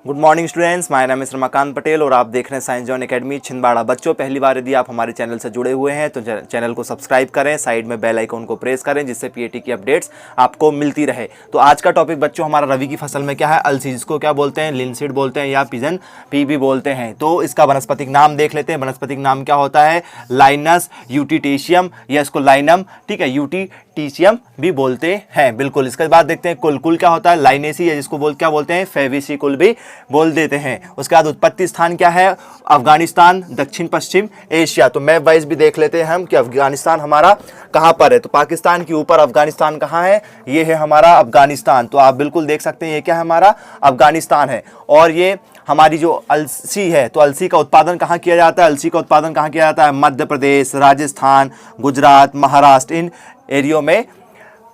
Good morning students, my नाम mister मकान पटेल और आप देख रहे हैं साइंस जॉन एकेडमी छिंदवाड़ा। बच्चों, पहली बार यदि आप हमारे चैनल से जुड़े हुए हैं तो चैनल को सब्सक्राइब करें, साइड में बेल आइकन को प्रेस करें जिससे पीएटी की अपडेट्स आपको मिलती रहे। तो आज का टॉपिक बच्चों हमारा रबी की फसल में क्या है, अलसी, जिसको क्या बोलते हैं, लिनसीड बोलते हैं या पिजन पी भी बोलते हैं। तो इसका वनस्पतिक नाम देख लेते हैं। वनस्पतिक नाम क्या होता है, लाइनस यूटिटेशियम या इसको लाइनम, ठीक है, यूटिटेशियम भी बोलते हैं। बिल्कुल। इसके बाद देखते हैं कुल। कुल क्या होता है, लाइनेसी या जिसको क्या बोलते हैं, फेविसी कुल भी बोल देते हैं। उसके बाद उत्पत्ति स्थान क्या है, अफगानिस्तान, दक्षिण पश्चिम एशिया। तो मैप वाइज भी देख लेते हैं हम कि अफगानिस्तान हमारा कहाँ पर है। तो पाकिस्तान के ऊपर अफगानिस्तान कहाँ है, ये है हमारा अफगानिस्तान। तो आप बिल्कुल देख सकते हैं ये क्या है, हमारा अफगानिस्तान है। और ये हमारी जो अलसी है, तो अलसी का उत्पादन कहाँ किया जाता है, अलसी का उत्पादन कहाँ किया जाता है, मध्य प्रदेश, राजस्थान, गुजरात, महाराष्ट्र, इन एरियो में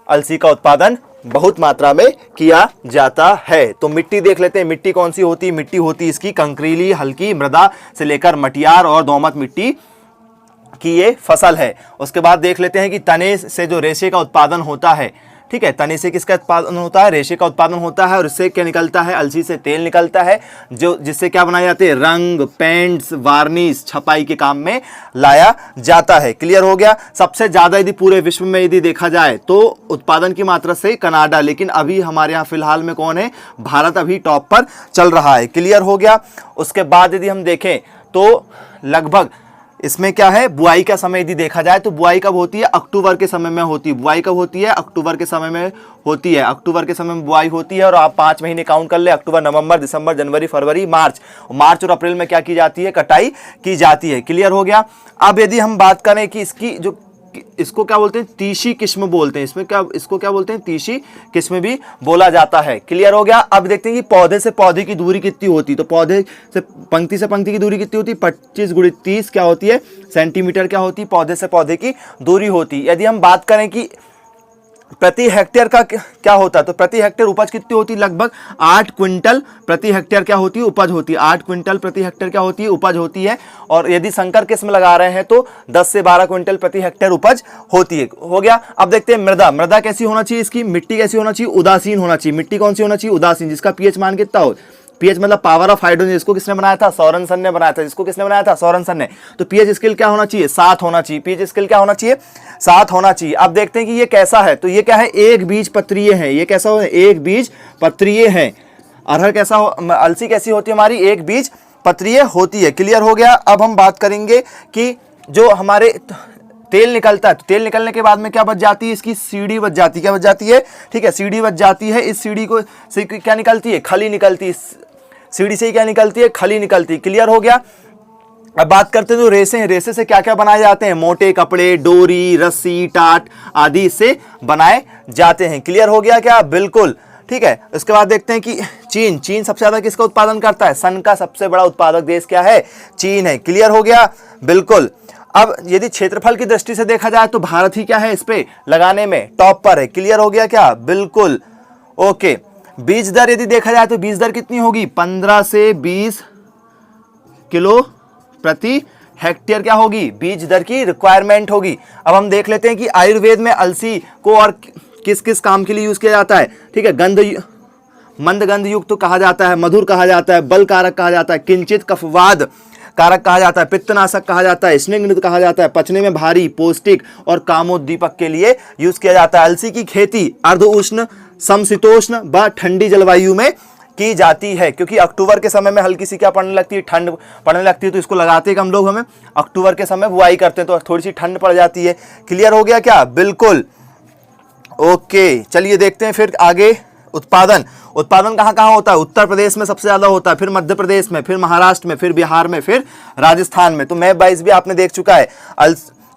अलसी का उत्पादन बहुत मात्रा में किया जाता है। तो मिट्टी देख लेते हैं, मिट्टी कौन सी होती है, मिट्टी होती है इसकी कंकरीली हल्की मृदा से लेकर मटियार और दोमट मिट्टी की ये फसल है। उसके बाद देख लेते हैं कि तने से जो रेशे का उत्पादन होता है, ठीक है, तने से किसका उत्पादन होता है, रेशे का उत्पादन होता है। और इससे क्या निकलता है, अलसी से तेल निकलता है जो जिससे क्या बनाए जाते हैं, रंग, पेंट्स, वार्निश, छपाई के काम में लाया जाता है। क्लियर हो गया। सबसे ज़्यादा यदि पूरे विश्व में यदि देखा जाए तो उत्पादन की मात्रा से कनाडा, लेकिन अभी हमारे यहाँ फिलहाल में कौन है, भारत अभी टॉप पर चल रहा है। क्लियर हो गया। उसके बाद यदि हम देखें तो लगभग इसमें क्या है, बुआई का समय यदि देखा जाए तो बुआई कब होती है, अक्टूबर के समय में होती है। बुआई कब होती है, अक्टूबर के समय में होती है। अक्टूबर के समय में बुआई होती है। और आप 5 महीने काउंट कर ले, अक्टूबर, नवंबर, दिसंबर, जनवरी, फरवरी, मार्च और अप्रैल में क्या की जाती है, कटाई की जाती है। क्लियर हो गया। अब यदि हम बात करें कि इसकी जो इसको क्या बोलते हैं, तीसी किस्म बोलते हैं। इसमें क्या, इसको क्या बोलते हैं, तीसी किस्म भी बोला जाता है। क्लियर हो गया। अब देखते हैं कि पौधे से पौधे की दूरी कितनी होती है। तो पौधे से पंक्ति की दूरी कितनी होती है, 25 × 30 क्या होती है, सेंटीमीटर क्या होती है, पौधे से पौधे की दूरी होती है। यदि हम बात करें कि प्रति हेक्टेयर का क्या होता है, तो प्रति हेक्टेयर उपज कितनी होती है, लगभग 8 क्विंटल प्रति हेक्टेयर क्या होती है, उपज होती है। 8 क्विंटल प्रति हेक्टेयर क्या होती है, उपज होती है। और यदि संकर किस्म लगा रहे हैं तो 10 से 12 क्विंटल प्रति हेक्टेयर उपज होती है। हो गया। अब देखते हैं मृदा। मृदा कैसी होना चाहिए, इसकी मिट्टी कैसी होना चाहिए, उदासीन होना चाहिए। मिट्टी कौन सी होना चाहिए, उदासीन, जिसका पीएच मान कितना हो, पीएच मतलब पावर ऑफ हाइड्रोजन। इसको किसने बनाया था, सोरेनसन ने बनाया था। इसको किसने बनाया था, सोरेनसन ने। तो पीएच स्केल क्या होना चाहिए, 7 होना चाहिए। पीएच स्केल क्या होना चाहिए, 7 होना चाहिए। अब देखते हैं कि ये कैसा है। तो ये क्या है, एक बीज पत्रीय है। ये कैसा हो, एक बीज पत्रीय है। अरहर कैसा हो, अलसी कैसी होती है हमारी, एक बीज पत्रीय होती है। क्लियर हो गया। अब हम बात करेंगे कि जो हमारे तेल निकलता है, तो तेल निकलने के बाद में क्या बच जाती है, इसकी सीढ़ी बच जाती है। क्या बच जाती है, ठीक है, सीढ़ी बच जाती है। इस सीढ़ी को से क्या निकलती है, खली निकलती है। सीढ़ी से क्या निकलती है, खली निकलती है। क्लियर हो गया। अब बात करते हैं जो रेसे हैं, रेसे से क्या क्या बनाए जाते हैं, मोटे कपड़े, डोरी, रस्सी, टाट आदि इससे बनाए जाते हैं। क्लियर हो गया क्या, बिल्कुल, ठीक है। उसके बाद देखते हैं कि चीन सबसे ज्यादा किसका उत्पादन करता है, सन का सबसे बड़ा उत्पादक देश क्या है, चीन है। क्लियर हो गया, बिल्कुल। अब यदि क्षेत्रफल की दृष्टि से देखा जाए तो भारत ही क्या है, इस पे लगाने में टॉप पर है। क्लियर हो गया क्या, बिल्कुल, ओके। बीज दर यदि देखा जाए तो बीज दर कितनी होगी, 15 से 20 किलो प्रति हेक्टेयर क्या होगी, बीज दर की रिक्वायरमेंट होगी। अब हम देख लेते हैं कि आयुर्वेद में अलसी को और किस किस काम के लिए यूज किया जाता है, ठीक है। मंद गंध युक्त तो कहा जाता है, मधुर कहा जाता है, बल कारक कहा जाता है, किंचित कफवाद कारक कहा जाता है, पित्तनाशक कहा जाता है, स्निग्ध कहा जाता है, पचने में भारी, पौष्टिक और कामोद्दीपक के लिए यूज किया जाता है। अलसी की खेती अर्ध उष्ण, समशीतोष्ण व ठंडी जलवायु में की जाती है, क्योंकि अक्टूबर के समय में हल्की सी क्या पड़ने लगती है, ठंड पड़ने लगती है। तो इसको लगाते हैं हम लोग, हमें अक्टूबर के समय बुआई करते हैं तो थोड़ी सी ठंड पड़ जाती है। क्लियर हो गया क्या, बिल्कुल, ओके। चलिए देखते हैं फिर आगे। उत्पादन कहाँ कहाँ होता है, उत्तर प्रदेश में सबसे ज्यादा होता है, फिर मध्य प्रदेश में, फिर महाराष्ट्र में, फिर बिहार में, फिर राजस्थान में। तो मैप वाइज भी आपने देख चुका है।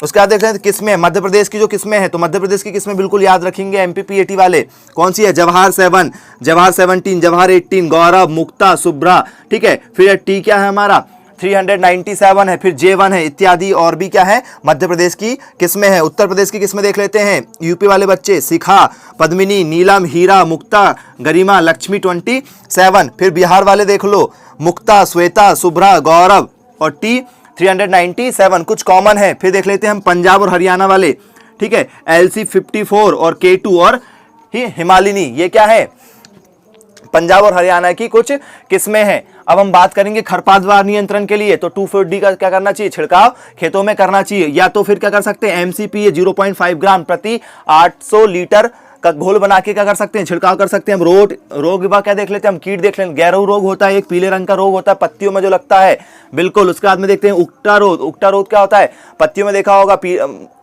उसके बाद देख रहे हैं किस्में, मध्य प्रदेश की जो किस्में हैं, तो मध्य प्रदेश की किस्में बिल्कुल याद रखेंगे एमपीपीएटी वाले। कौन सी है, जवाहर 7, जवाहर 17, जवाहर 18, गौरव, मुक्ता, शुभ्रा, ठीक है। फिर टी क्या है हमारा, 397 है, फिर J1 है, इत्यादि और भी क्या है, मध्य प्रदेश की किस्में हैं। उत्तर प्रदेश की किस्में देख लेते हैं। यूपी वाले बच्चे, शिखा, पद्मिनी, नीलम, हीरा, मुक्ता, गरिमा, लक्ष्मी 27। फिर बिहार वाले देख लो, मुक्ता, श्वेता, शुभ्रा, गौरव और टी 397 कुछ कॉमन है। फिर देख लेते हैं हम पंजाब और हरियाणा वाले, ठीक है, LC 54 और K2 और हिमालिनी, ये क्या है, पंजाब और हरियाणा की कुछ किस्में हैं। अब हम बात करेंगे खरपतवार नियंत्रण के लिए, तो 2,4-D का क्या करना चाहिए, छिड़काव खेतों में करना चाहिए। या तो फिर क्या कर सकते हैं, MCP 0.5 ग्राम प्रति 800 लीटर का घोल बना के क्या कर सकते हैं, छिड़काव कर सकते हैं। हम रोग विभाग क्या देख लेते हैं, हम कीट देख लेंगे। गैरऊ रोग होता है, एक पीले रंग का रोग होता है पत्तियों में जो लगता है, बिल्कुल। उसके बाद में देखते हैं उक्टा रोग। उक्टा रोग क्या होता है, पत्तियों में देखा होगा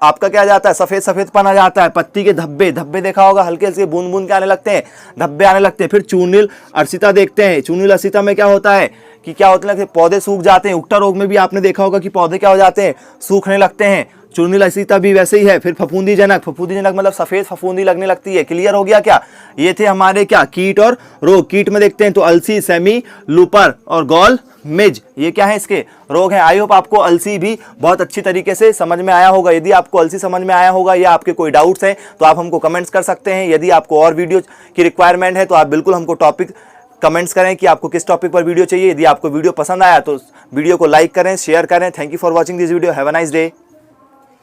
आपका क्या जाता है, सफेद सफेद पन आ जाता है। पत्ती के धब्बे धब्बे देखा होगा, हल्के हल्के बूंद बूंद के आने लगते हैं, धब्बे आने लगते हैं। फिर चूर्निल अर्सिता देखते हैं। चूर्निल अर्सिता में क्या होता है कि क्या होता है, पौधे सूख जाते हैं। उक्टा रोग में भी आपने देखा होगा कि पौधे क्या हो जाते हैं, सूखने लगते हैं। चूर्निल अर्सिता भी वैसे ही है। फिर फफूंदीजनक, फफूंदीजनक मतलब सफेद फफूंदी लगने लगती है। क्लियर हो गया क्या, ये थे हमारे क्या कीट और रोग। कीट में देखते हैं तो अलसी, सेमी, लूपर और गॉल मिज, ये क्या है, इसके रोग हैं। आई होप आपको अलसी भी बहुत अच्छी तरीके से समझ में आया होगा। यदि आपको अलसी समझ में आया होगा या आपके कोई डाउट्स हैं तो आप हमको कमेंट्स कर सकते हैं। यदि आपको और वीडियो की रिक्वायरमेंट है तो आप बिल्कुल हमको टॉपिक कमेंट्स करें कि आपको किस टॉपिक पर वीडियो चाहिए। यदि आपको वीडियो पसंद आया तो वीडियो को लाइक करें, शेयर करें। Thank you for watching this video. Have a nice day.